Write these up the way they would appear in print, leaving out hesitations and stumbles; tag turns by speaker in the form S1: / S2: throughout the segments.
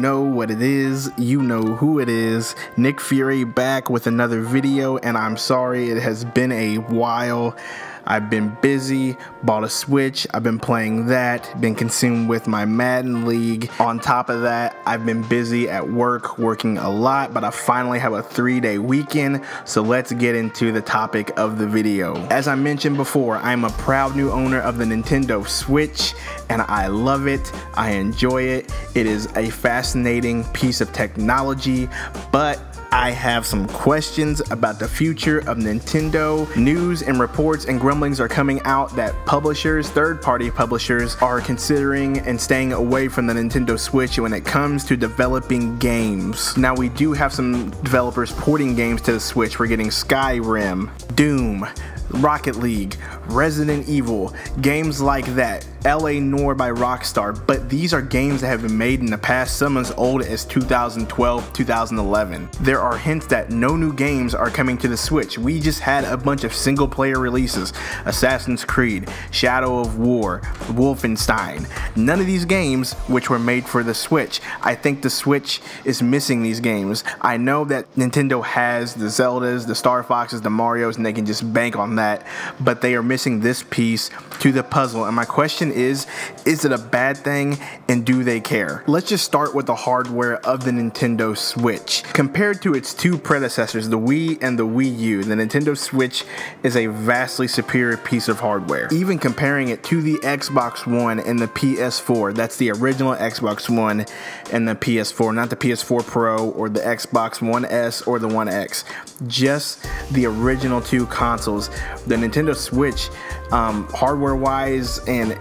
S1: know what it is, you know who it is. Nick Fury back with another video, and I'm sorry it has been a while. I've been busy, bought a Switch, I've been playing that, been consumed with my Madden League. On top of that, I've been busy at work, working a lot, but I finally have a 3-day weekend, so let's get into the topic of the video. As I mentioned before, I'm a proud new owner of the Nintendo Switch, and I love it, I enjoy it. It is a fascinating piece of technology, but I have some questions about the future of Nintendo. News and reports and grumblings are coming out that publishers, third-party publishers, are considering and staying away from the Nintendo Switch when it comes to developing games. Now, we do have some developers porting games to the Switch. We're getting Skyrim, Doom, Rocket League, Resident Evil, games like that, LA Noire by Rockstar, but these are games that have been made in the past, some as old as 2012, 2011. There are hints that no new games are coming to the Switch. We just had a bunch of single player releases, Assassin's Creed, Shadow of War, Wolfenstein. None of these games which were made for the Switch. I think the Switch is missing these games. I know that Nintendo has the Zeldas, the Star Foxes, the Marios, and they can just bank on that, but they are missing this piece to the puzzle. And my question is it a bad thing, and do they care? Let's just start with the hardware of the Nintendo Switch. Compared to its two predecessors, the Wii and the Wii U, the Nintendo Switch is a vastly superior piece of hardware. Even comparing it to the Xbox One and the PS4, that's the original Xbox One and the PS4, not the PS4 Pro or the Xbox One S or the One X, just the original two consoles. The Nintendo Switch, hardware wise, and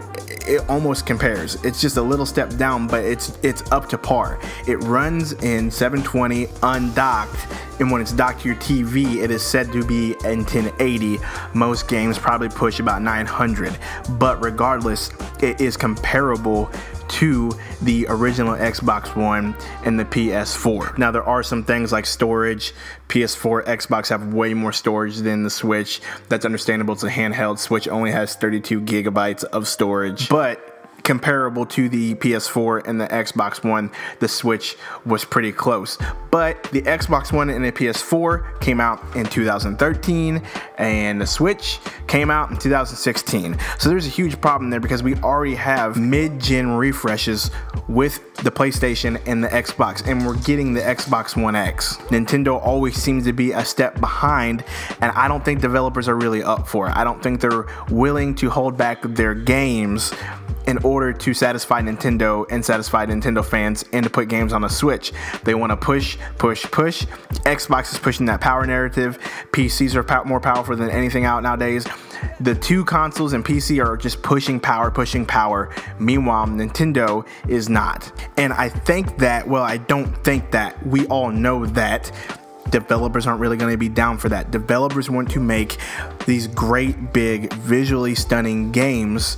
S1: it almost compares. It's just a little step down, but it's up to par. It runs in 720 undocked, and when it's docked to your TV, it is said to be in 1080. Most games probably push about 900, but regardless, it is comparable to the original Xbox One and the PS4. Now, there are some things like storage. PS4, Xbox have way more storage than the Switch. That's understandable. It's a handheld. Switch only has 32 gigabytes of storage, but comparable to the PS4 and the Xbox One, the Switch was pretty close. But the Xbox One and the PS4 came out in 2013, and the Switch came out in 2016. So there's a huge problem there because we already have mid-gen refreshes with the PlayStation and the Xbox, and we're getting the Xbox One X. Nintendo always seems to be a step behind, and I don't think developers are really up for it. I don't think they're willing to hold back their games in order to satisfy Nintendo and satisfy Nintendo fans and to put games on a Switch. They want to push. Xbox is pushing that power narrative. PCs are more powerful than anything out nowadays. The two consoles and PC are just pushing power. Meanwhile, Nintendo is not. And I think that, well, I don't think that, we all know that developers aren't really going to be down for that. Developers want to make these great, big, visually stunning games,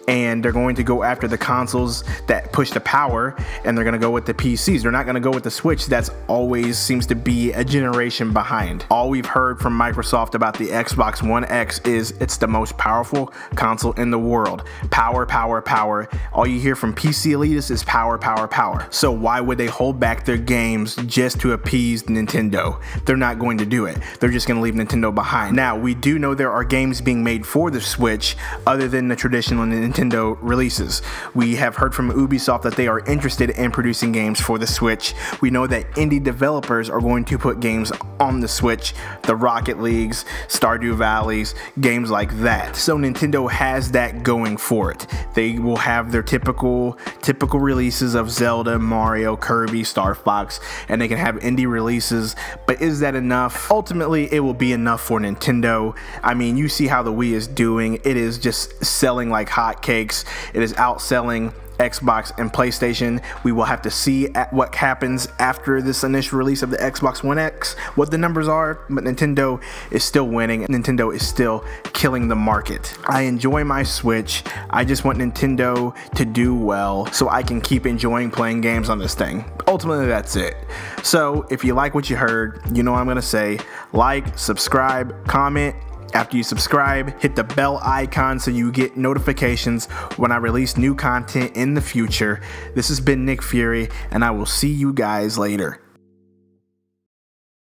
S1: and they're going to go after the consoles that push the power, and they're going to go with the PCs. They're not going to go with the Switch. That's always seems to be a generation behind. All we've heard from Microsoft about the Xbox One X is it's the most powerful console in the world. Power. All you hear from PC elitists is power. So why would they hold back their games just to appease Nintendo? They're not going to do it. They're just going to leave Nintendo behind. Now, we do know there are games being made for the Switch other than the traditional Nintendo releases. We have heard from Ubisoft that they are interested in producing games for the Switch. We know that indie developers are going to put games on the Switch, the Rocket Leagues, Stardew Valleys, games like that. So Nintendo has that going for it. They will have their typical releases of Zelda, Mario, Kirby, Star Fox, and they can have indie releases, but is that enough? Ultimately, it will be enough for Nintendo. I mean, you see how the Wii is doing. It is just selling like hotcakes. It is outselling Xbox and PlayStation. We will have to see what happens after this initial release of the Xbox One X, what the numbers are, but Nintendo is still winning. Nintendo is still killing the market. I enjoy my Switch. I just want Nintendo to do well so I can keep enjoying playing games on this thing. Ultimately, that's it. So if you like what you heard, you know what I'm gonna say. Like, subscribe, comment, After you subscribe, hit the bell icon so you get notifications when I release new content in the future. This has been Nick Fury, and I will see you guys later.